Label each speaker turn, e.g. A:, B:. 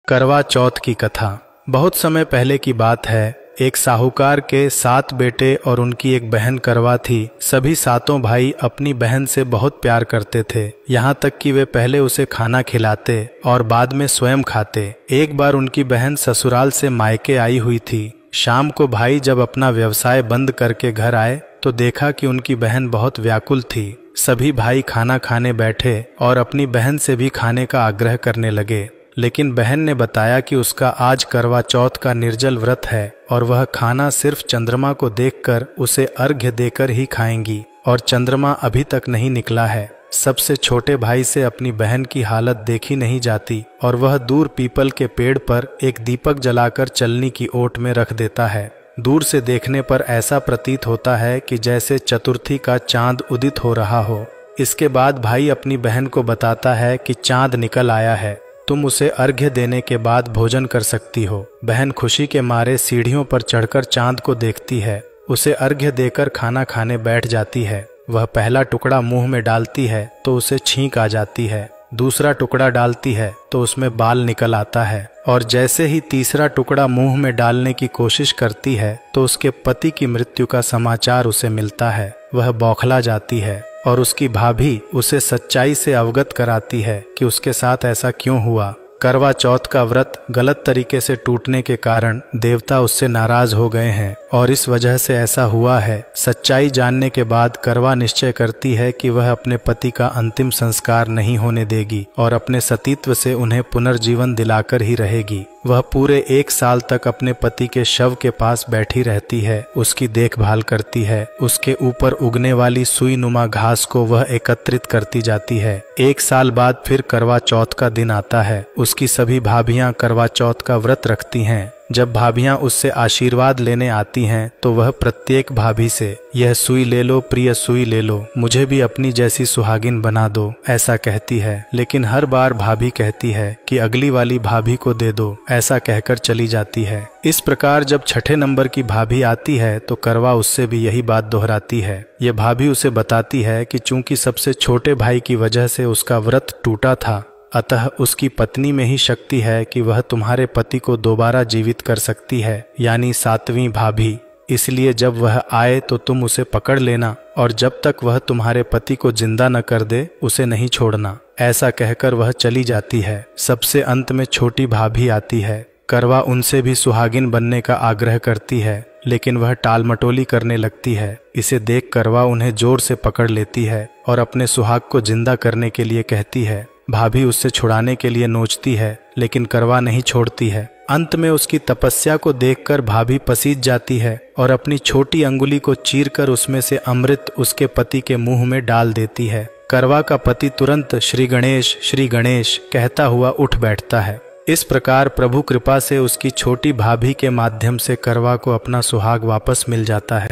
A: करवा चौथ की कथा। बहुत समय पहले की बात है। एक साहूकार के 7 बेटे और उनकी एक बहन करवा थी। सभी 7 भाई अपनी बहन से बहुत प्यार करते थे, यहाँ तक कि वे पहले उसे खाना खिलाते और बाद में स्वयं खाते। एक बार उनकी बहन ससुराल से मायके आई हुई थी। शाम को भाई जब अपना व्यवसाय बंद करके घर आए तो देखा कि उनकी बहन बहुत व्याकुल थी। सभी भाई खाना खाने बैठे और अपनी बहन से भी खाने का आग्रह करने लगे, लेकिन बहन ने बताया कि उसका आज करवा चौथ का निर्जल व्रत है और वह खाना सिर्फ चंद्रमा को देखकर उसे अर्घ्य देकर ही खाएंगी और चंद्रमा अभी तक नहीं निकला है। सबसे छोटे भाई से अपनी बहन की हालत देखी नहीं जाती और वह दूर पीपल के पेड़ पर एक दीपक जलाकर चलनी की ओट में रख देता है। दूर से देखने पर ऐसा प्रतीत होता है कि जैसे चतुर्थी का चांद उदित हो रहा हो। इसके बाद भाई अपनी बहन को बताता है कि चांद निकल आया है, तुम उसे अर्घ्य देने के बाद भोजन कर सकती हो। बहन खुशी के मारे सीढ़ियों पर चढ़कर चांद को देखती है, उसे अर्घ्य देकर खाना खाने बैठ जाती है। वह पहला टुकड़ा मुंह में डालती है तो उसे छींक आ जाती है, दूसरा टुकड़ा डालती है तो उसमें बाल निकल आता है और जैसे ही तीसरा टुकड़ा मुंह में डालने की कोशिश करती है तो उसके पति की मृत्यु का समाचार उसे मिलता है। वह बौखला जाती है और उसकी भाभी उसे सच्चाई से अवगत कराती है कि उसके साथ ऐसा क्यों हुआ। करवा चौथ का व्रत गलत तरीके से टूटने के कारण देवता उससे नाराज हो गए हैं और इस वजह से ऐसा हुआ है। सच्चाई जानने के बाद करवा निश्चय करती है कि वह अपने पति का अंतिम संस्कार नहीं होने देगी और अपने सतीत्व से उन्हें पुनर्जीवन दिलाकर ही रहेगी। वह पूरे 1 साल तक अपने पति के शव के पास बैठी रहती है, उसकी देखभाल करती है। उसके ऊपर उगने वाली सुई नुमा घास को वह एकत्रित करती जाती है। 1 साल बाद फिर करवा चौथ का दिन आता है। उसकी सभी भाभियां करवा चौथ का व्रत रखती हैं। जब भाभियां उससे आशीर्वाद लेने आती हैं तो वह प्रत्येक भाभी से यह सुई ले लो प्रिय सुई ले लो, मुझे भी अपनी जैसी सुहागिन बना दो, ऐसा कहती है। लेकिन हर बार भाभी कहती है कि अगली वाली भाभी को दे दो, ऐसा कहकर चली जाती है। इस प्रकार जब 6ठे नंबर की भाभी आती है तो करवा उससे भी यही बात दोहराती है। ये भाभी उसे बताती है कि चूंकि सबसे छोटे भाई की वजह से उसका व्रत टूटा था, अतः उसकी पत्नी में ही शक्ति है कि वह तुम्हारे पति को दोबारा जीवित कर सकती है, यानी 7वीं भाभी। इसलिए जब वह आए तो तुम उसे पकड़ लेना और जब तक वह तुम्हारे पति को जिंदा न कर दे उसे नहीं छोड़ना। ऐसा कहकर वह चली जाती है। सबसे अंत में छोटी भाभी आती है। करवा उनसे भी सुहागिन बनने का आग्रह करती है, लेकिन वह टालमटोली करने लगती है। इसे देख करवा उन्हें जोर से पकड़ लेती है और अपने सुहाग को जिंदा करने के लिए कहती है। भाभी उससे छुड़ाने के लिए नोचती है, लेकिन करवा नहीं छोड़ती है। अंत में उसकी तपस्या को देखकर भाभी पसीज जाती है और अपनी छोटी अंगुली को चीरकर उसमें से अमृत उसके पति के मुंह में डाल देती है। करवा का पति तुरंत श्री गणेश कहता हुआ उठ बैठता है। इस प्रकार प्रभु कृपा से उसकी छोटी भाभी के माध्यम से करवा को अपना सुहाग वापस मिल जाता है।